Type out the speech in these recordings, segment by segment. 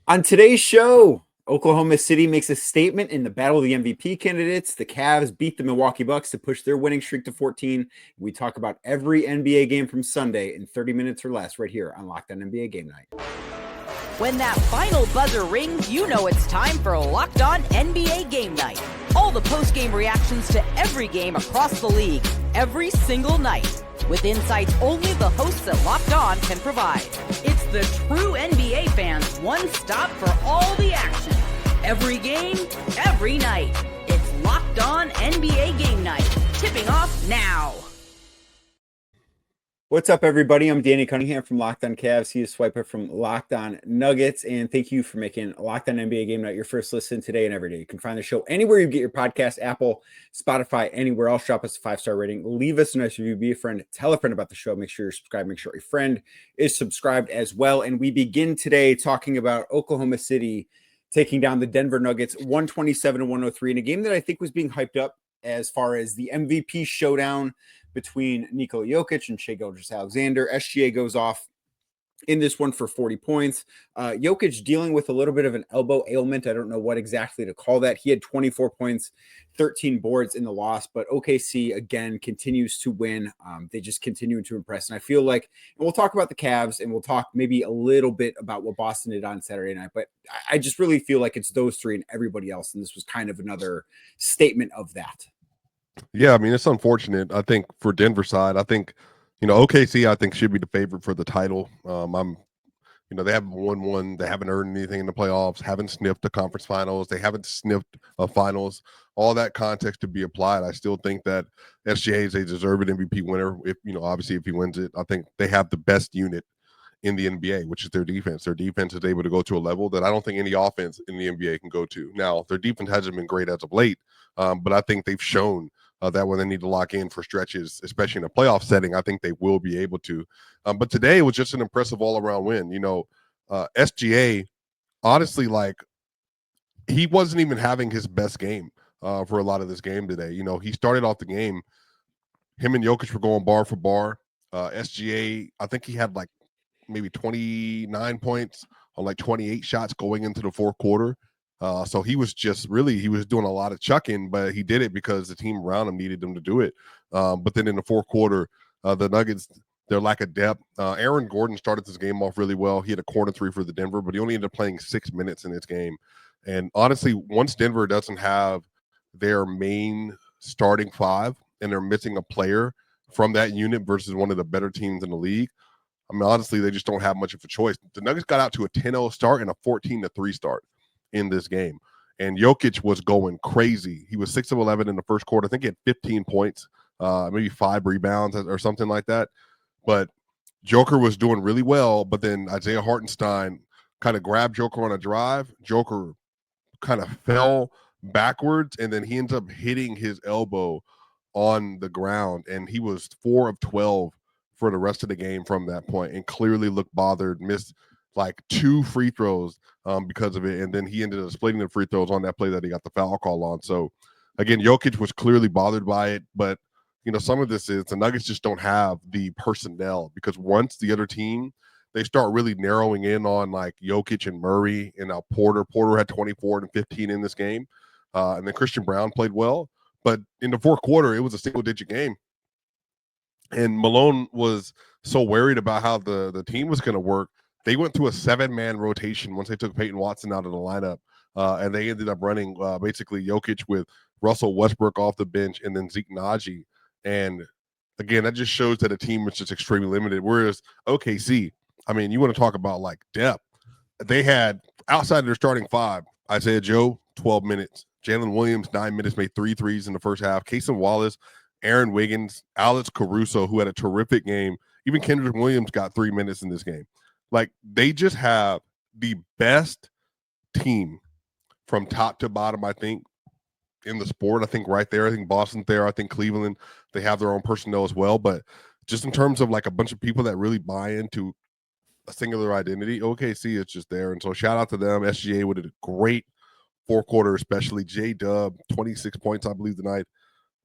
On today's show, Oklahoma City makes a statement in the battle of the MVP candidates. The Cavs beat the Milwaukee Bucks to push their winning streak to 14. We talk about every NBA game from Sunday in 30 minutes or less right here on Locked On NBA Game Night. When that final buzzer rings, you know it's time for Locked On NBA Game Night. All the post-game reactions to every game across the league, every single night, with insights only the hosts at Locked On can provide. It's the true NBA fans' one stop for all the action. Every game, every night. It's Locked On NBA Game Night. Tipping off now. What's up, everybody? I'm Danny Cunningham from Locked On Cavs. He is Swipa from Locked On Nuggets. And thank you for making Locked On NBA Game Night your first listen today and every day. You can find the show anywhere you get your podcast, Apple, Spotify, anywhere else. Drop us a 5-star rating. Leave us a nice review. Be a friend. Tell a friend about the show. Make sure you're subscribed. Make sure your friend is subscribed as well. And we begin today talking about Oklahoma City taking down the Denver Nuggets 127-103 in a game that I think was being hyped up as far as the MVP showdown between Nikola Jokić and Shai Gilgeous-Alexander. SGA goes off in this one for 40 points. Jokić dealing with a little bit of an elbow ailment. I don't know what exactly to call that. He had 24 points, 13 boards in the loss, but OKC again continues to win. They just continue to impress. And I feel like, and we'll talk about the Cavs and we'll talk maybe a little bit about what Boston did on Saturday night, but I just really feel like it's those three and everybody else. And this was kind of another statement of that. Yeah, I mean, it's unfortunate. I think for Denver side, I think, OKC, I think should be the favorite for the title. They haven't won one. They haven't earned anything in the playoffs, haven't sniffed the conference finals. They haven't sniffed finals. All that context to be applied. I still think that SGA is a deserved MVP winner. Obviously if he wins it, I think they have the best unit in the NBA, which is their defense. Their defense is able to go to a level that I don't think any offense in the NBA can go to. Now, their defense hasn't been great as of late, but I think they've shown that when they need to lock in for stretches, especially in a playoff setting, I think they will be able to. But today was just an impressive all-around win. SGA, honestly, he wasn't even having his best game for a lot of this game today. He started off the game, him and Jokić were going bar for bar. SGA, I think he had maybe 29 points on 28 shots going into the fourth quarter. So he was doing a lot of chucking, but he did it because the team around him needed him to do it. But then in the fourth quarter, the Nuggets, their lack of depth. Aaron Gordon started this game off really well. He had a corner three for the Denver, but he only ended up playing 6 minutes in this game. And honestly, once Denver doesn't have their main starting five and they're missing a player from that unit versus one of the better teams in the league, I mean, honestly, they just don't have much of a choice. The Nuggets got out to a 10-0 start and a 14-3 start in this game. And Jokić was going crazy. He was 6 of 11 in the first quarter. I think he had 15 points, maybe 5 rebounds or something like that. But Joker was doing really well, but then Isaiah Hartenstein kind of grabbed Joker on a drive. Joker kind of fell backwards, and then he ends up hitting his elbow on the ground, and he was 4 of 12 for the rest of the game from that point and clearly looked bothered, missed 2 free throws because of it, and then he ended up splitting the free throws on that play that he got the foul call on. So, again, Jokić was clearly bothered by it, but some of this is the Nuggets just don't have the personnel because once the other team, they start really narrowing in on Jokić and Murray and now Porter. Porter had 24 and 15 in this game, and then Christian Brown played well. But in the fourth quarter, it was a single-digit game. And Malone was so worried about how the team was going to work. They went to a 7-man rotation once they took Peyton Watson out of the lineup, and they ended up running basically Jokić with Russell Westbrook off the bench and then Zeke Najee. And, again, that just shows that a team was just extremely limited. Whereas OKC, I mean, you want to talk about, depth. They had, outside of their starting five, Isaiah Joe, 12 minutes. Jalen Williams, 9 minutes, made 3 threes in the first half. Cason Wallace, Aaron Wiggins, Alex Caruso, who had a terrific game. Even Kendrick Williams got 3 minutes in this game. They just have the best team from top to bottom, I think, in the sport. I think right there. I think Boston's there. I think Cleveland, they have their own personnel as well. But just in terms of a bunch of people that really buy into a singular identity, OKC is just there. And so shout out to them. SGA with a great fourth quarter, especially J-Dub, 26 points, I believe, tonight.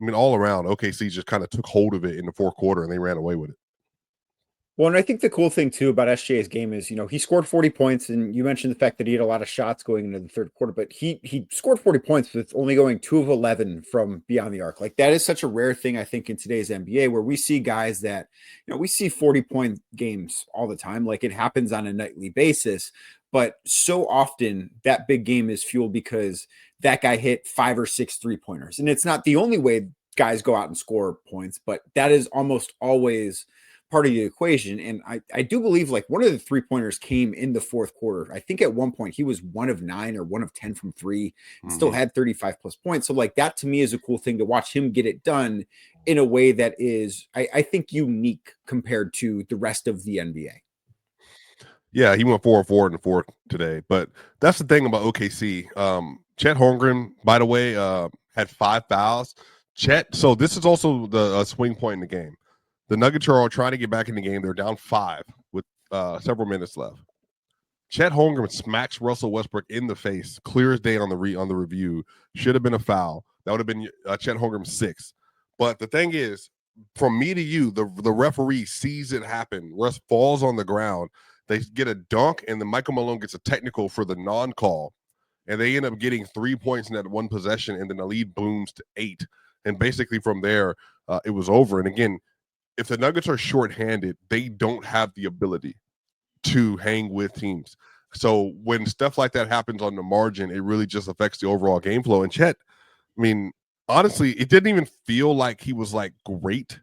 I mean, all around, OKC just kind of took hold of it in the fourth quarter and they ran away with it. Well, and I think the cool thing too about SGA's game is, he scored 40 points, and you mentioned the fact that he had a lot of shots going into the third quarter, but he scored 40 points with only going 2 of 11 from beyond the arc. Like, that is such a rare thing, I think, in today's NBA, where we see guys that, we see 40-point games all the time. Like, it happens on a nightly basis, but so often that big game is fueled because that guy hit 5 or 6 3-pointers. And it's not the only way guys go out and score points, but that is almost always part of the equation. And I do believe like one of the 3-pointers came in the fourth quarter. I think at one point he was 1 of 9 or 1 of 10 from 3 and still had 35 plus points. So like that to me is a cool thing to watch him get it done in a way that is, I think, unique compared to the rest of the NBA. Yeah, he went 4-4 in the fourth today. But that's the thing about OKC. Chet Holmgren, by the way, had 5 fouls. Chet, so this is also the swing point in the game. The Nuggets are all trying to get back in the game. They're down 5 with several minutes left. Chet Holmgren smacks Russell Westbrook in the face, clear as day on the review. Should have been a foul. That would have been Chet Holmgren's 6. But the thing is, from me to you, the referee sees it happen. Russ falls on the ground. They get a dunk, and then Michael Malone gets a technical for the non-call. And they end up getting 3 points in that one possession, and then the lead booms to 8. And basically from there, it was over. And again, if the Nuggets are shorthanded, they don't have the ability to hang with teams. So when stuff like that happens on the margin, it really just affects the overall game flow. And Chet, I mean, honestly, it didn't even feel like he was like great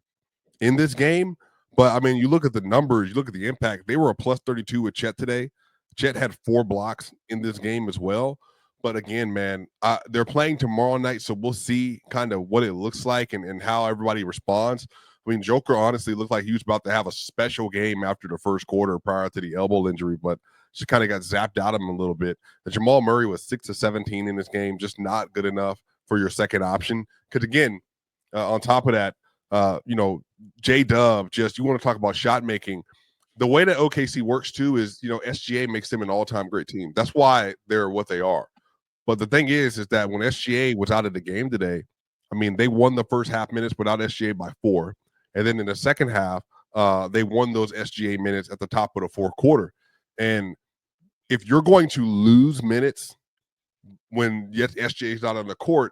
in this game. But I mean, you look at the numbers, you look at the impact. They were a plus 32 with Chet today. Chet had 4 blocks in this game as well. But again, man, they're playing tomorrow night, so we'll see kind of what it looks like and how everybody responds. I mean, Joker honestly looked like he was about to have a special game after the first quarter prior to the elbow injury, but just kind of got zapped out of him a little bit. And Jamal Murray was 6 of 17 in this game, just not good enough for your second option. Because again, on top of that, J-Dub, just you want to talk about shot making. The way that OKC works too is, SGA makes them an all-time great team. That's why they're what they are. But the thing is that when SGA was out of the game today, I mean, they won the first half minutes without SGA by 4. And then in the second half, they won those SGA minutes at the top of the fourth quarter. And if you're going to lose minutes when SGA is not on the court,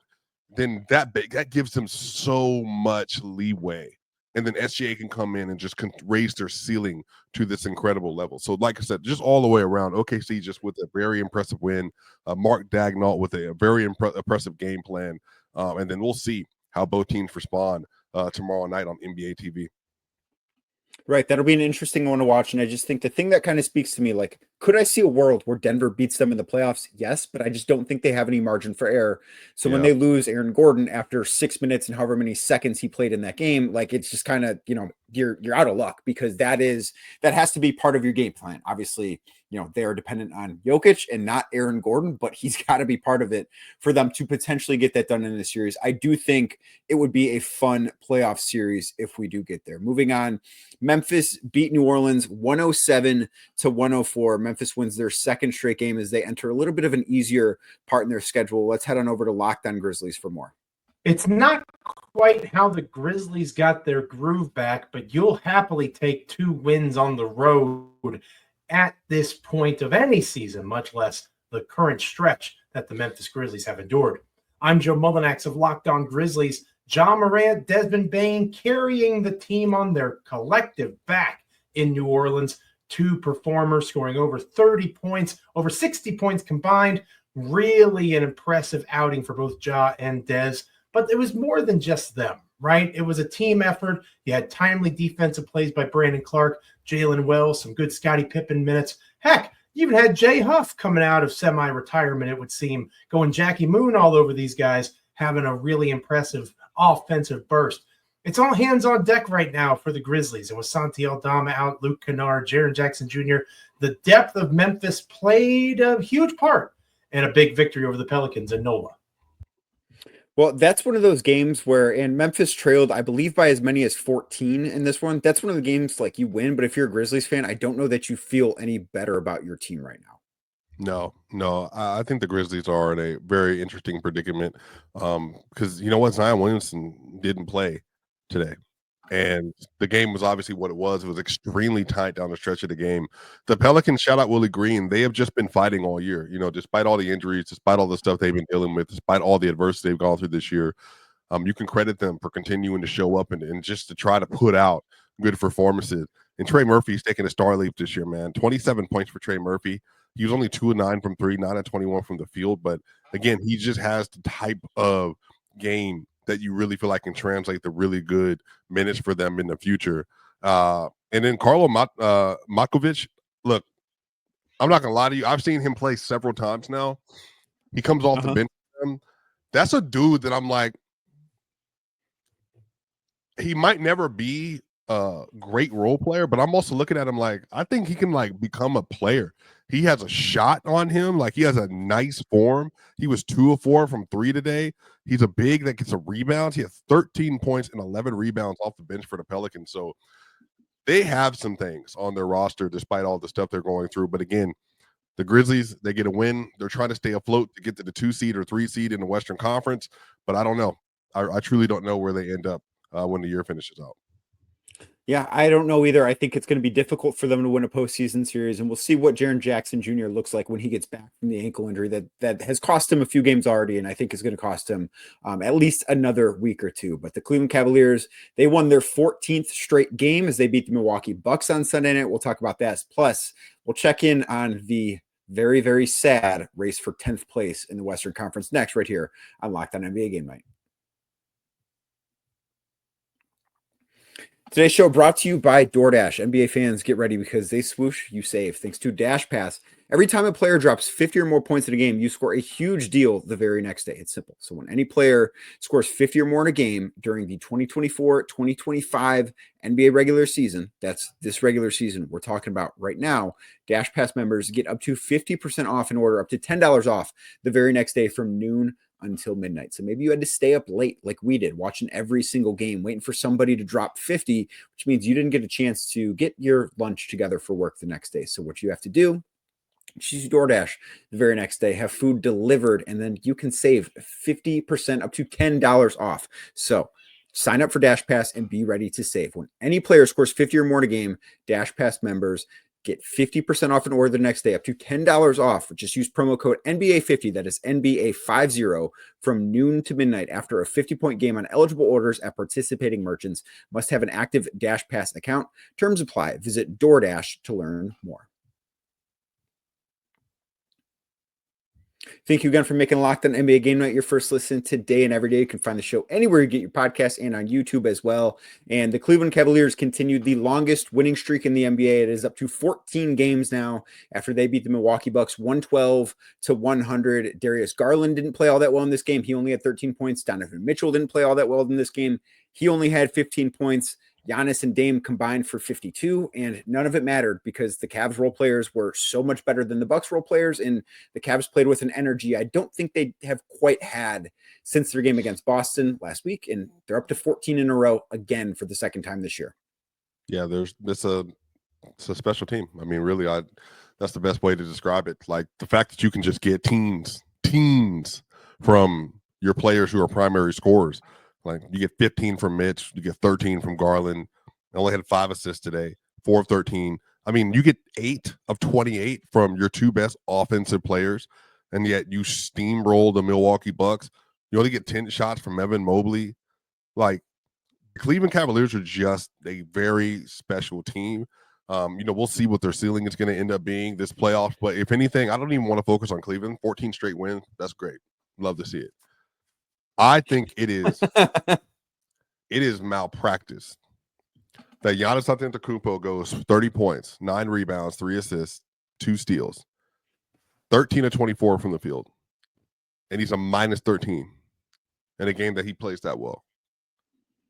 then that gives them so much leeway. And then SGA can come in and just raise their ceiling to this incredible level. So like I said, just all the way around, OKC just with a very impressive win. Mark Daigneault with a very impressive game plan. And then we'll see how both teams respond tomorrow night on NBA TV. Right. That'll be an interesting one to watch. And I just think the thing that kind of speaks to me, like, could I see a world where Denver beats them in the playoffs? Yes, but I just don't think they have any margin for error. So when they lose Aaron Gordon after 6 minutes and however many seconds he played in that game, like, it's just kind of, you're out of luck, because that has to be part of your game plan. Obviously, they are dependent on Jokic and not Aaron Gordon, but he's got to be part of it for them to potentially get that done in the series. I do think it would be a fun playoff series if we do get there. Moving on, Memphis beat New Orleans 107-104. Memphis wins their second straight game as they enter a little bit of an easier part in their schedule. Let's head on over to Locked On Grizzlies for more. It's not quite how the Grizzlies got their groove back, but you'll happily take 2 wins on the road at this point of any season, much less the current stretch that the Memphis Grizzlies have endured. I'm Joe Mullinax of Locked On Grizzlies. Ja Morant, Desmond Bane carrying the team on their collective back in New Orleans. 2 performers scoring over 30 points, over 60 points combined. Really an impressive outing for both Ja and Des. But it was more than just them, right? It was a team effort. You had timely defensive plays by Brandon Clark, Jalen Wells, some good Scottie Pippen minutes. Heck, you even had Jay Huff coming out of semi-retirement, it would seem, going Jackie Moon all over these guys, having a really impressive offensive burst. It's all hands on deck right now for the Grizzlies. And with Santi Aldama out, Luke Kennard, Jaren Jackson Jr., the depth of Memphis played a huge part in a big victory over the Pelicans in NOLA. Well, that's one of those games where, and Memphis trailed, I believe, by as many as 14 in this one. That's one of the games like you win, but if you're a Grizzlies fan, I don't know that you feel any better about your team right now. No. I think the Grizzlies are in a very interesting predicament because you know what? Zion Williamson didn't play today. And the game was obviously what it was. It was extremely tight down the stretch of the game. The Pelicans, shout out Willie Green, they have just been fighting all year. Despite all the injuries, despite all the stuff they've been dealing with, despite all the adversity they've gone through this year, you can credit them for continuing to show up and just to try to put out good performances. And Trey Murphy's taking a star leap this year, man. 27 points for Trey Murphy. He was only 2 of 9 from 3, 9 of 21 from the field. But again, he just has the type of game that you really feel like can translate the really good minutes for them in the future. And then Carlo Makovic, look, I'm not going to lie to you. I've seen him play several times now. He comes off the bench. That's a dude that I'm like, he might never be a great role player, but I'm also looking at him like, I think he can like become a player. He has a shot on him. Like, he has a nice form. He was 2 of 4 from 3 today. He's a big that gets a rebound. He has 13 points and 11 rebounds off the bench for the Pelicans. So they have some things on their roster despite all the stuff they're going through. But again, the Grizzlies, they get a win. They're trying to stay afloat to get to the 2 seed or 3 seed in the Western Conference. But I don't know. I truly don't know where they end up when the year finishes out. Yeah, I don't know either. I think it's going to be difficult for them to win a postseason series, and we'll see what Jaren Jackson Jr. looks like when he gets back from the ankle injury that has cost him a few games already, and I think is going to cost him at least another week or two. But the Cleveland Cavaliers, they won their 14th straight game as they beat the Milwaukee Bucks on Sunday night. We'll talk about that. Plus, we'll check in on the very, very sad race for 10th place in the Western Conference next, right here on Locked On NBA Game Night. Today's show brought to you by DoorDash. NBA fans, get ready because they swoosh, you save. Thanks to Dash Pass. Every time a player drops 50 or more points in a game, you score a huge deal the very next day. It's simple. So when any player scores 50 or more in a game during the 2024-2025 NBA regular season, that's this regular season we're talking about right now, Dash Pass members get up to 50% off an order, up to $10 off the very next day from noon until midnight. So maybe you had to stay up late like we did, watching every single game, waiting for somebody to drop 50, which means you didn't get a chance to get your lunch together for work the next day. So what you have to do, choose DoorDash the very next day, have food delivered, and then you can save 50% up to $10 off. So sign up for Dash Pass and be ready to save. When any player scores 50 or more in a game, Dash Pass members get 50% off an order the next day, up to $10 off. Just use promo code NBA50, that is NBA50, from noon to midnight after a 50-point game on eligible orders at participating merchants. Must have an active Dash Pass account. Terms apply. Visit DoorDash to learn more. Thank you again for making Locked On NBA Game Night your first listen today and every day. You can find the show anywhere you get your podcast and on YouTube as well. And the Cleveland Cavaliers continued the longest winning streak in the NBA. It is up to 14 games now after they beat the Milwaukee Bucks 112-100. Darius Garland didn't play all that well in this game. He only had 13 points. Donovan Mitchell didn't play all that well in this game. He only had 15 points. Giannis and Dame combined for 52, and none of it mattered because the Cavs role players were so much better than the Bucks role players, and the Cavs played with an energy I don't think they have quite had since their game against Boston last week, and they're up to 14 in a row again for the second time this year. Yeah, it's a special team. I mean, really, that's the best way to describe it. Like, the fact that you can just get teams from your players who are primary scorers. Like, you get 15 from Mitch, you get 13 from Garland. I only had 5 assists today, 4 of 13. I mean, you get 8 of 28 from your 2 best offensive players, and yet you steamroll the Milwaukee Bucks. You only get 10 shots from Evan Mobley. Like, the Cleveland Cavaliers are just a very special team. We'll see what their ceiling is going to end up being this playoff. But if anything, I don't even want to focus on Cleveland. 14 straight wins, that's great. Love to see it. I think it is malpractice that Giannis Antetokounmpo goes 30 points, 9 rebounds, 3 assists, 2 steals, 13 of 24 from the field, and he's a minus 13 in a game that he plays that well.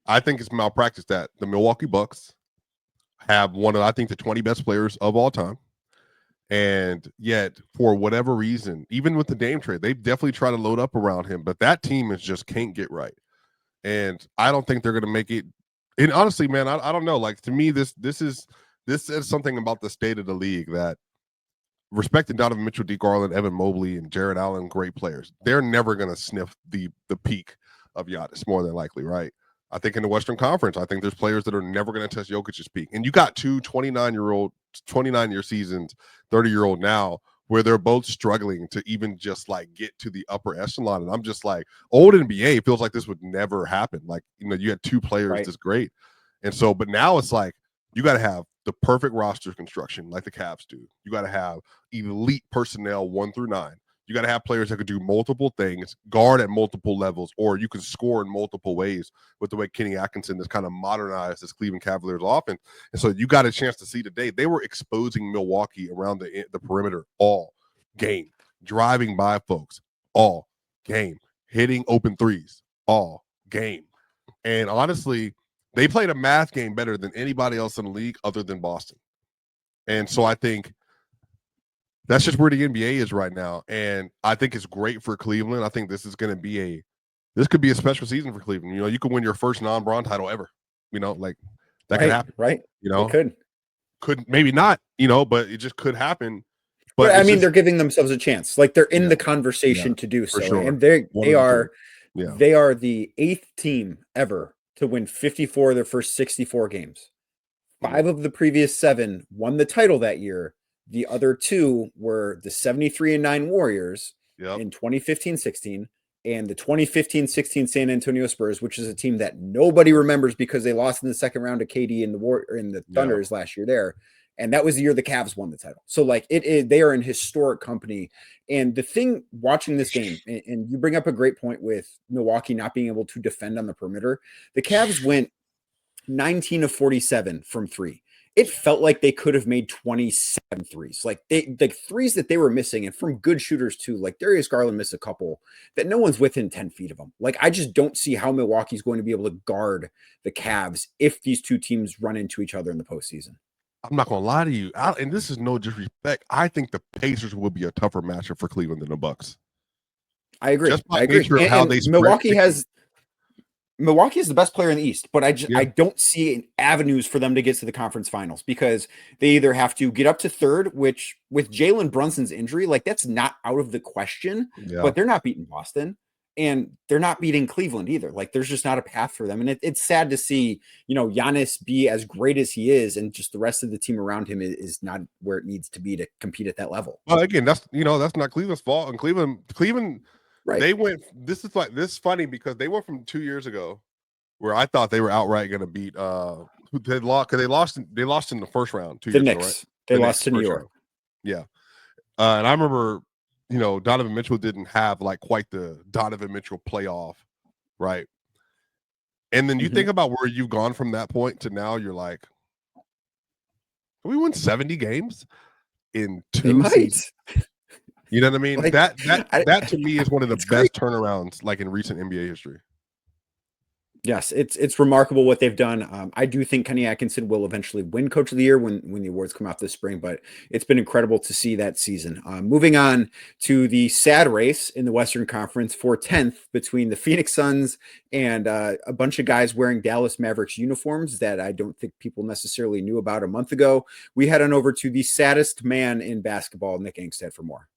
I think it's malpractice that the Milwaukee Bucks have one of, I think, the 20 best players of all time. And yet, for whatever reason, even with the Dame trade, they definitely try to load up around him. But that team just can't get right. And I don't think they're going to make it. And honestly, man, I don't know. Like, to me, this says something about the state of the league, that respecting Donovan Mitchell, D. Garland, Evan Mobley, and Jared Allen, great players. They're never going to sniff the peak of Giannis, more than likely, right? I think in the Western Conference, I think there's players that are never going to touch Jokic's peak. And you got two 29-year seasons, 30-year-old now, where they're both struggling to even just like get to the upper echelon. And I'm just like, old NBA feels like this would never happen. Like, you had two players that's great. And so, but now it's like, you got to have the perfect roster construction like the Cavs do. You got to have elite personnel 1 through 9. You got to have players that could do multiple things, guard at multiple levels, or you can score in multiple ways with the way Kenny Atkinson has kind of modernized this Cleveland Cavaliers offense. And so you got a chance to see today, they were exposing Milwaukee around the perimeter all game, driving by folks all game, hitting open threes all game. And honestly, they played a math game better than anybody else in the league other than Boston. And so I think that's just where the NBA is right now. And I think it's great for Cleveland. I think this is going to be this could be a special season for Cleveland. You could win your first non-Bron title ever, like that could happen. Right. It could maybe not, but it just could happen. But I mean, they're giving themselves a chance. Like they're in the conversation to do so. Sure. And they are the 8th team ever to win 54 of their first 64 games. 5 of the previous 7 won the title that year. The other 2 were the 73-9 Warriors in 2015-16 and the 2015-16 San Antonio Spurs, which is a team that nobody remembers because they lost in the second round to KD and the Thunders last year there. And that was the year the Cavs won the title. So like they are in historic company. And the thing watching this game, and you bring up a great point with Milwaukee not being able to defend on the perimeter. The Cavs went 19 of 47 from 3. It felt like they could have made 27 threes. Like the threes that they were missing, and from good shooters too. Like Darius Garland missed a couple that no one's within 10 feet of them. Like I just don't see how Milwaukee's going to be able to guard the Cavs if these two teams run into each other in the postseason. I'm not going to lie to you. And this is no disrespect. I think the Pacers will be a tougher matchup for Cleveland than the Bucks. I agree. Just by nature of how they Milwaukee is the best player in the East, but I don't see avenues for them to get to the conference finals because they either have to get up to 3rd, which with Jalen Brunson's injury, like that's not out of the question, but they're not beating Boston and they're not beating Cleveland either. Like there's just not a path for them. And it's sad to see, Giannis be as great as he is. And just the rest of the team around him is not where it needs to be to compete at that level. Well, again, that's not Cleveland's fault. And Cleveland, right. They went. This is funny because they went from 2 years ago, where I thought they were outright going to beat. They lost in the first round 2 years ago, right? They lost to New York. Round. Yeah, and I remember, Donovan Mitchell didn't have like quite the Donovan Mitchell playoff, right? And then you think about where you've gone from that point to now. You're like, we won 70 games in 2 seasons. You know what I mean? Like, that to me is one of the best turnarounds like in recent NBA history. Yes, it's remarkable what they've done. I do think Kenny Atkinson will eventually win Coach of the Year when the awards come out this spring, but it's been incredible to see that season. Moving on to the sad race in the Western Conference for 10th between the Phoenix Suns and a bunch of guys wearing Dallas Mavericks uniforms that I don't think people necessarily knew about a month ago. We head on over to the saddest man in basketball, Nick Angstead, for more.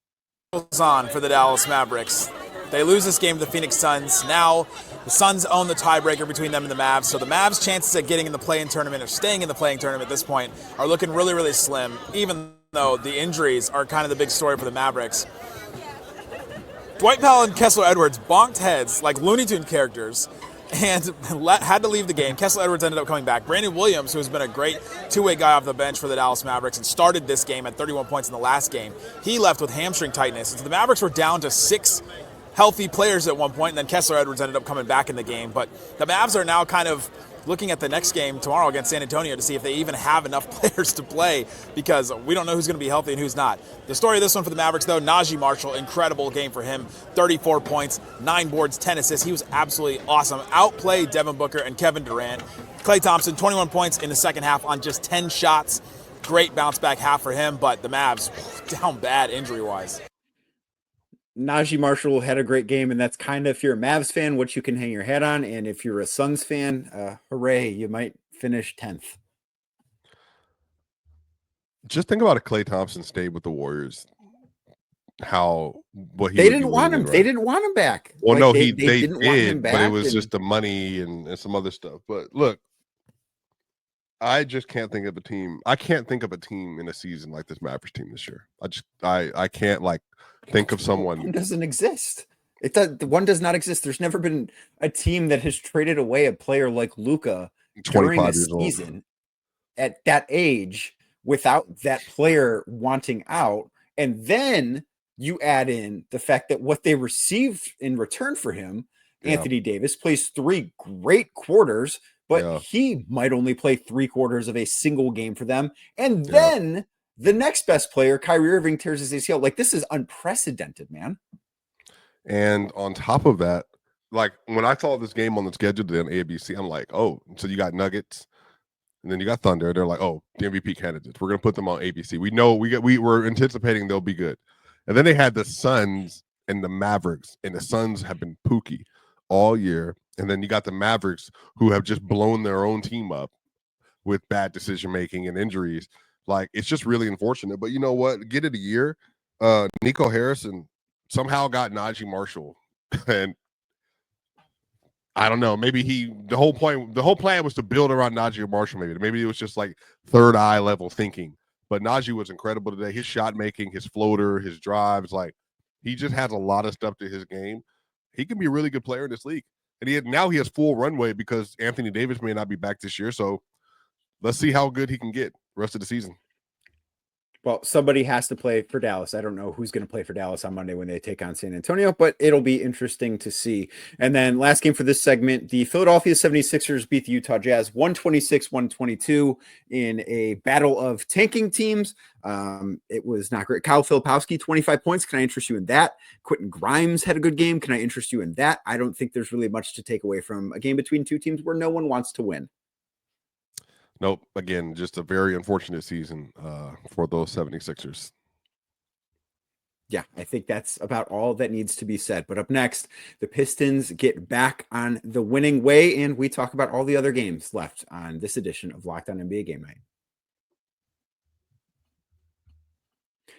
On for the Dallas Mavericks. They lose this game to the Phoenix Suns. Now the Suns own the tiebreaker between them and the Mavs. So the Mavs' chances at getting in the play-in tournament or staying in the play-in tournament at this point are looking really, really slim, even though the injuries are kind of the big story for the Mavericks. Dwight Powell and Kessler Edwards bonked heads like Looney Tune characters and had to leave the game. Kessler Edwards ended up coming back. Brandon Williams, who has been a great two-way guy off the bench for the Dallas Mavericks and started this game at 31 points in the last game, he left with hamstring tightness. And so the Mavericks were down to 6 healthy players at one point, and then Kessler Edwards ended up coming back in the game. But the Mavs are now kind of looking at the next game tomorrow against San Antonio to see if they even have enough players to play, because we don't know who's going to be healthy and who's not. The story of this one for the Mavericks, though, Najee Marshall, incredible game for him. 34 points, 9 boards, 10 assists. He was absolutely awesome. Outplayed Devin Booker and Kevin Durant. Klay Thompson, 21 points in the second half on just 10 shots. Great bounce back half for him, but the Mavs down bad injury-wise. Najee Marshall had a great game, and that's kind of, if you're a Mavs fan, what you can hang your head on. And if you're a Suns fan, hooray, you might finish 10th. Just think about if Klay Thompson stayed with the Warriors. what he They would didn't be want him. winning, They right? didn't want him back. Well, Like, no, they they didn't want him did, but back. it was and just the money and some other stuff. But look, I just can't think of a team. I can't think of a team in a season like this Mavericks team this year. I can't like think of someone. One doesn't exist. One does not exist. There's never been a team that has traded away a player like Luka during a 25 years old. season at that age without that player wanting out. And then you add in the fact that what they received in return for him, Yeah. Anthony Davis plays 3 great quarters, but Yeah. he might only play 3 quarters of a single game for them. And Yeah. then the next best player, Kyrie Irving, tears his ACL. Like, this is unprecedented, man. And on top of that, like when I saw this game on the schedule on ABC, I'm like, oh, so you got Nuggets, and then you got Thunder. They're like, oh, the MVP candidates. We're gonna put them on ABC. We know we're anticipating they'll be good. And then they had the Suns and the Mavericks, and the Suns have been pooky all year. And then you got the Mavericks, who have just blown their own team up with bad decision making and injuries. Like, it's just really unfortunate. But you know what? Get it a year. Nico Harrison somehow got Najee Marshall, and I don't know. Maybe the whole plan was to build around Najee Marshall. Maybe it was just like third eye level thinking. But Najee was incredible today. His shot making, his floater, his drives, like he just has a lot of stuff to his game. He can be a really good player in this league, and now he has full runway because Anthony Davis may not be back this year. So let's see how good he can get the rest of the season. Well, somebody has to play for Dallas. I don't know who's going to play for Dallas on Monday when they take on San Antonio, but it'll be interesting to see. And then last game for this segment, the Philadelphia 76ers beat the Utah Jazz 126-122 in a battle of tanking teams. It was not great. Kyle Filipowski, 25 points. Can I interest you in that? Quentin Grimes had a good game. Can I interest you in that? I don't think there's really much to take away from a game between two teams where no one wants to win. Nope. Again, just a very unfortunate season for those 76ers. Yeah, I think that's about all that needs to be said. But up next, the Pistons get back on the winning way, and we talk about all the other games left on this edition of Locked On NBA Game Night.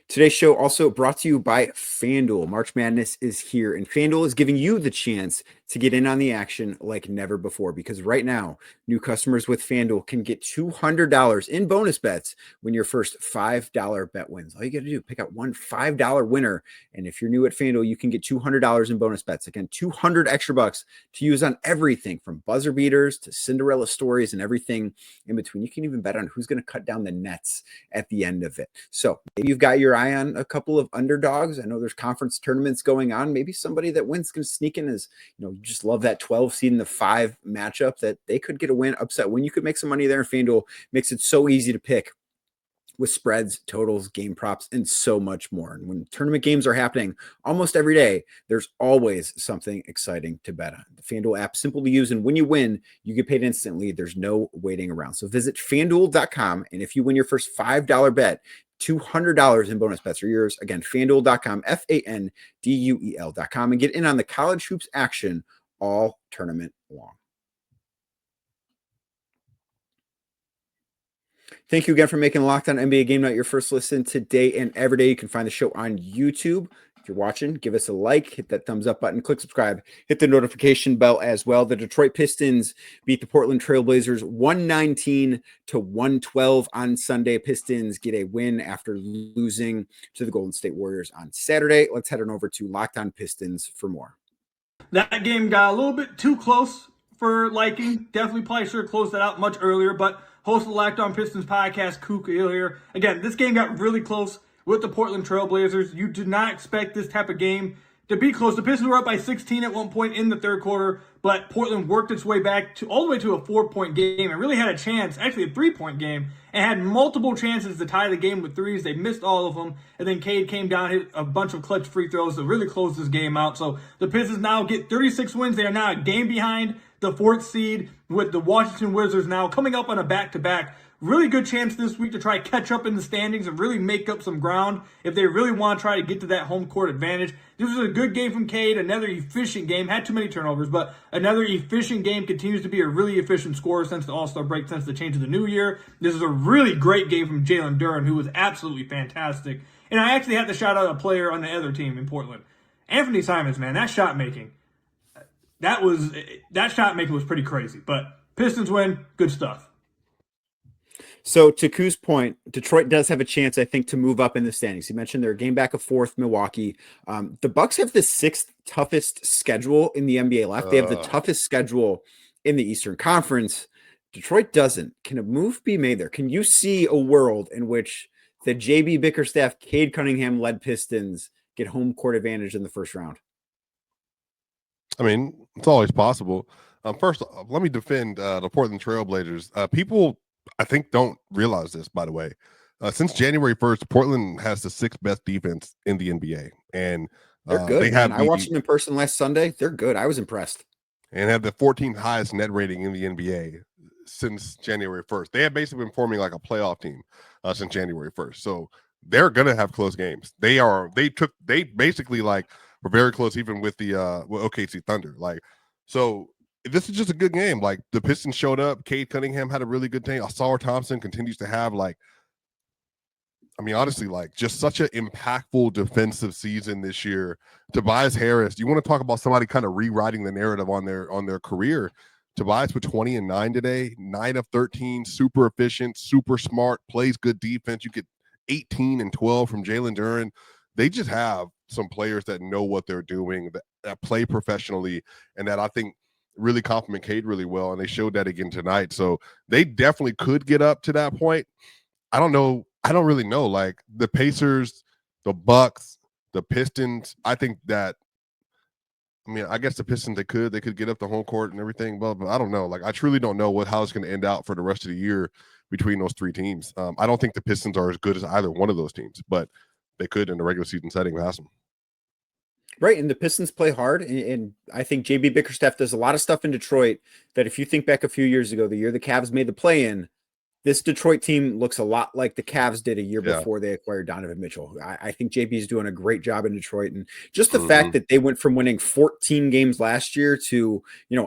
Today's show also brought to you by FanDuel. March Madness is here, and FanDuel is giving you the chance to get in on the action like never before, because right now, new customers with FanDuel can get $200 in bonus bets when your first $5 bet wins. All you got to do, pick out one $5 winner, and if you're new at FanDuel, you can get $200 in bonus bets. Again, 200 extra bucks to use on everything from buzzer beaters to Cinderella stories and everything in between. You can even bet on who's going to cut down the nets at the end of it. So maybe you've got your eye on a couple of underdogs. I know there's conference tournaments going on. Maybe somebody that wins can sneak in as, you just love that 12 seed in the 5 matchup that they could get a win, upset win. You could make some money there. FanDuel makes it so easy to pick with spreads, totals, game props, and so much more. And when tournament games are happening almost every day, there's always something exciting to bet on. The FanDuel app, simple to use, and when you win, you get paid instantly. There's no waiting around. So visit FanDuel.com, and if you win your first $5 bet, $200 in bonus bets are yours. Again, FanDuel.com, FanDuel.com, and get in on the college hoops action all tournament long. Thank you again for making Locked On NBA Game Night your first listen today and every day. You can find the show on YouTube. If you're watching, give us a like, hit that thumbs up button, click subscribe, hit the notification bell as well. The Detroit Pistons beat the Portland Trailblazers 119-112 on Sunday. Pistons get a win after losing to the Golden State Warriors on Saturday. Let's head on over to Locked On Pistons for more. That game got a little bit too close for liking. Definitely probably should have closed that out much earlier, but host of the Locked On Pistons podcast, Kuka Hill here. Again, this game got really close with the Portland Trailblazers. You did not expect this type of game to be close. The Pistons were up by 16 at one point in the third quarter, but Portland worked its way back all the way to a 4-point game and really had a chance, actually a 3-point game, and had multiple chances to tie the game with threes. They missed all of them, and then Cade came down, hit a bunch of clutch free throws to really close this game out. So the Pistons now get 36 wins. They are now a game behind the 4th seed, with the Washington Wizards now coming up on a back-to-back. Really good chance this week to try to catch up in the standings and really make up some ground if they really want to try to get to that home court advantage. This was a good game from Cade, another efficient game. Had too many turnovers, but another efficient game. Continues to be a really efficient scorer since the All-Star break, since the change of the new year. This is a really great game from Jalen Duren, who was absolutely fantastic. And I actually had to shout out a player on the other team in Portland. Anthony Simons, man, that shot making was pretty crazy. But Pistons win, good stuff. So to Ku's point, Detroit does have a chance, I think, to move up in the standings. He mentioned they're a game back of fourth, Milwaukee. The Bucks have the sixth toughest schedule in the NBA left. They have the toughest schedule in the Eastern Conference. Detroit doesn't. Can a move be made there? Can you see a world in which the JB Bickerstaff, Cade Cunningham-led Pistons get home court advantage in the first round? I mean, it's always possible. First, let me defend the Portland Trailblazers. People, I think, don't realize this, by the way. Since January 1st, Portland has the sixth best defense in the NBA. And they're good. I watched them in person last Sunday. They're good. I was impressed. And have the 14th highest net rating in the NBA since January 1st. They have basically been forming like a playoff team since January 1st. So they're going to have close games. They basically like were very close even with the OKC Thunder. Like, so this is just a good game. Like, the Pistons showed up. Cade Cunningham had a really good day. Ausar Thompson continues to have, like, I mean, honestly, like, just such an impactful defensive season this year. Tobias Harris, you want to talk about somebody kind of rewriting the narrative on their career. Tobias with 20 and 9 today, 9 of 13, super efficient, super smart, plays good defense. You get 18 and 12 from Jalen Duren. They just have some players that know what they're doing, that play professionally, and that I think really compliment Cade really well, and they showed that again tonight. So they definitely could get up to that point. I don't know. I don't really know. Like, the Pacers, the Bucks, the Pistons, I think that, I mean, I guess the Pistons, they could get up the home court and everything, but I don't know. Like, I truly don't know how it's going to end out for the rest of the year between those three teams. I don't think the Pistons are as good as either one of those teams, but they could in the regular season setting pass them. Right, and the Pistons play hard, and I think JB Bickerstaff does a lot of stuff in Detroit that, if you think back a few years ago, the year the Cavs made the play-in, this Detroit team looks a lot like the Cavs did a year before they acquired Donovan Mitchell. I think JB is doing a great job in Detroit. And just the fact that they went from winning 14 games last year to,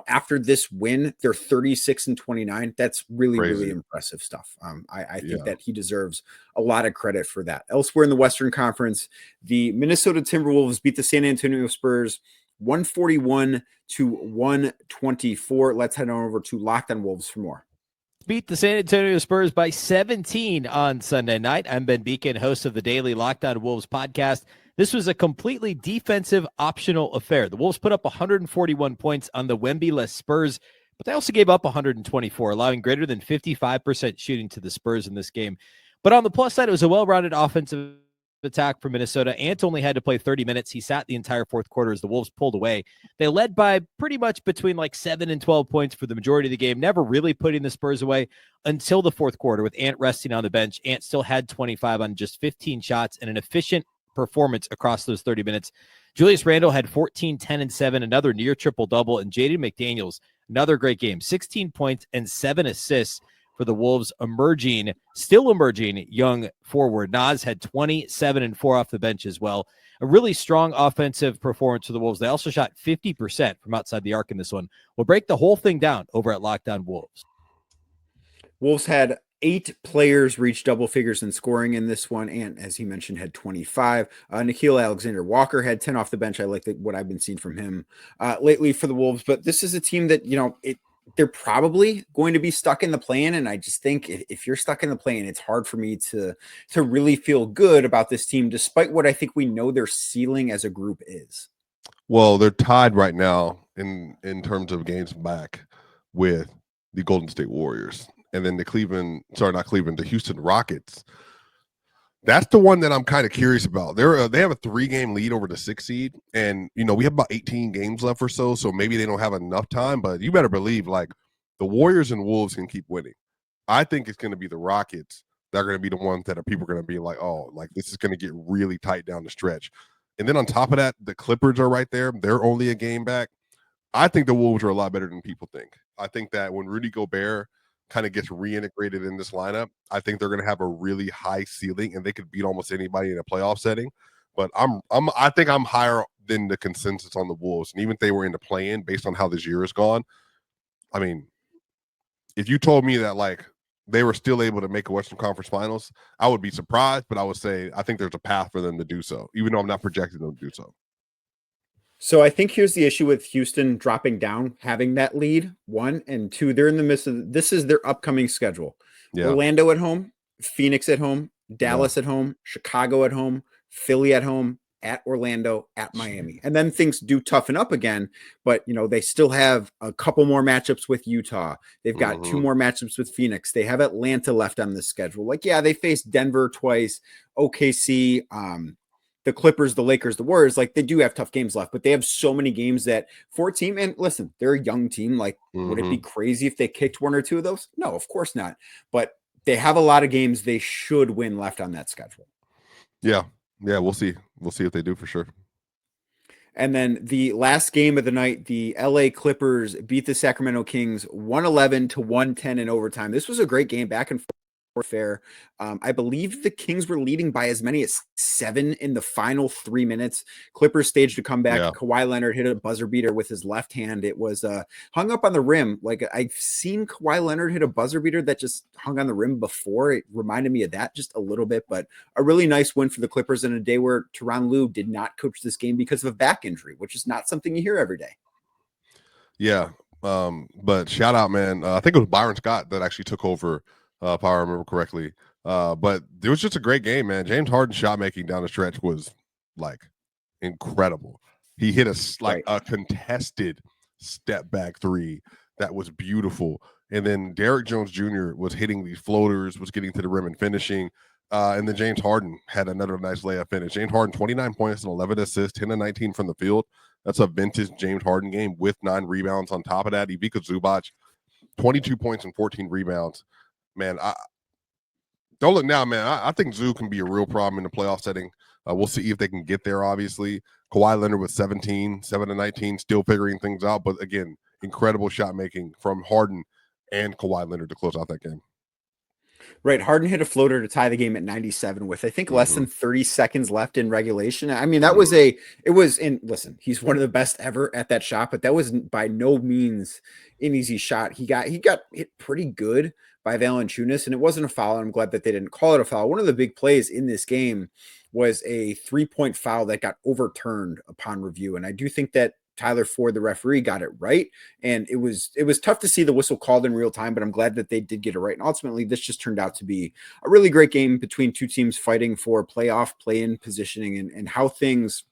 after this win, they're 36 and 29. That's really, really impressive stuff. I think that he deserves a lot of credit for that. Elsewhere in the Western Conference, the Minnesota Timberwolves beat the San Antonio Spurs 141-124. Let's head on over to Locked On Wolves for more. Beat the San Antonio Spurs by 17 on Sunday night. I'm Ben Beacon, host of the daily Locked On Wolves podcast. This was a completely defensive optional affair. The Wolves put up 141 points on the Wemby-less Spurs, but they also gave up 124, allowing greater than 55% shooting to the Spurs in this game. But on the plus side, it was a well-rounded offensive attack for Minnesota. Ant only had to play 30 minutes. He sat the entire fourth quarter as the Wolves pulled away. They led by pretty much between like 7 and 12 points for the majority of the game, never really putting the Spurs away until the fourth quarter with Ant resting on the bench. Ant still had 25 on just 15 shots and an efficient performance across those 30 minutes. Julius Randle had 14, 10, and 7, another near triple-double, and Jaden McDaniels, another great game, 16 points and 7 assists for the Wolves' still emerging young forward. Nas had 27 and 4 off the bench as well. A really strong offensive performance for the Wolves. They also shot 50% from outside the arc in this one. We'll break the whole thing down over at Locked On Wolves. Wolves had 8 players reach double figures in scoring in this one, and as he mentioned, had 25. Nikola Alexander Walker had 10 off the bench. I like what I've been seeing from him lately for the Wolves, but this is a team that, they're probably going to be stuck in the play-in, and I just think if you're stuck in the play-in, it's hard for me to really feel good about this team, despite what I think we know their ceiling as a group is. Well, they're tied right now in terms of games back with the Golden State Warriors, and then the Houston Rockets. That's the one that I'm kind of curious about. They have a 3-game lead over the 6th seed, and we have about 18 games left or so maybe they don't have enough time, but you better believe, like, the Warriors and Wolves can keep winning. I think it's going to be the Rockets that are going to be the ones that people are going to be like, oh, like, this is going to get really tight down the stretch. And then on top of that, the Clippers are right there. They're only a game back. I think the Wolves are a lot better than people think. I think that when Rudy Gobert kind of gets reintegrated in this lineup, I think they're going to have a really high ceiling, and they could beat almost anybody in a playoff setting. But I think I'm higher than the consensus on the Wolves, and even if they were in the play-in, based on how this year has gone, I mean, if you told me that, like, they were still able to make a Western Conference Finals, I would be surprised, but I would say I think there's a path for them to do so, even though I'm not projecting them to do so. So I think here's the issue with Houston dropping down, having that lead, 1, and 2. They're in the midst of this is their upcoming schedule. Yeah. Orlando at home, Phoenix at home, Dallas at home, Chicago at home, Philly at home, at Orlando, at Miami. And then things do toughen up again, but they still have a couple more matchups with Utah. They've got 2 more matchups with Phoenix. They have Atlanta left on the schedule. Like, yeah, they faced Denver twice, OKC, the Clippers, the Lakers, the Warriors. Like, they do have tough games left, but they have so many games that for a team, and listen, they're a young team. Like, would it be crazy if they kicked 1 or 2 of those? No, of course not. But they have a lot of games they should win left on that schedule. Yeah. Yeah, we'll see. We'll see if they do for sure. And then the last game of the night, the LA Clippers beat the Sacramento Kings 111-110 in overtime. This was a great game, back and forth. Fair. I believe the Kings were leading by as many as 7 in the final 3 minutes. Clippers staged a comeback. Yeah. Kawhi Leonard hit a buzzer beater with his left hand. It was hung up on the rim. Like, I've seen Kawhi Leonard hit a buzzer beater that just hung on the rim before. It reminded me of that just a little bit, but a really nice win for the Clippers in a day where Tyronn Lue did not coach this game because of a back injury, which is not something you hear every day. Yeah. But shout out, man. I think it was Byron Scott that actually took over, if I remember correctly. But it was just a great game, man. James Harden's shot making down the stretch was like incredible. He hit a contested step back 3 that was beautiful. And then Derrick Jones Jr. was hitting these floaters, was getting to the rim and finishing. And then James Harden had another nice layup finish. James Harden, 29 points and 11 assists, 10 and 19 from the field. That's a vintage James Harden game with 9 rebounds on top of that. Ivica Zubac, 22 points and 14 rebounds. Man, don't look now, man. I think Zoo can be a real problem in the playoff setting. We'll see if they can get there, obviously. Kawhi Leonard with 17, 7 and 19, still figuring things out. But again, incredible shot making from Harden and Kawhi Leonard to close out that game. Right. Harden hit a floater to tie the game at 97 with, I think, less than 30 seconds left in regulation. I mean, that was listen, he's one of the best ever at that shot, but that was by no means an easy shot. He got hit pretty good by Valanciunas, and it wasn't a foul. I'm glad that they didn't call it a foul. One of the big plays in this game was a 3-point foul that got overturned upon review. And I do think that Tyler Ford, the referee, got it right. And it was tough to see the whistle called in real time, but I'm glad that they did get it right. And ultimately, this just turned out to be a really great game between 2 teams fighting for playoff play-in positioning, and how things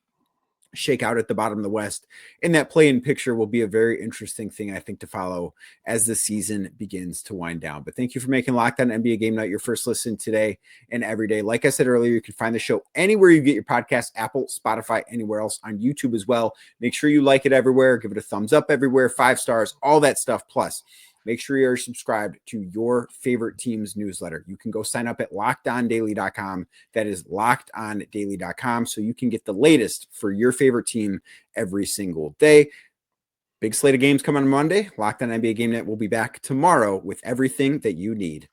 shake out at the bottom of the West. And that play-in picture will be a very interesting thing, I think, to follow as the season begins to wind down. But thank you for making Locked On NBA Game Night your first listen today and every day. Like I said earlier, you can find the show anywhere you get your podcast, Apple, Spotify, anywhere else, on YouTube as well. Make sure you like it everywhere. Give it a thumbs up everywhere, 5 stars, all that stuff. Plus, make sure you're subscribed to your favorite team's newsletter. You can go sign up at LockedOnDaily.com. That is LockedOnDaily.com, so you can get the latest for your favorite team every single day. Big slate of games coming on Monday. Locked On NBA Game Night will be back tomorrow with everything that you need.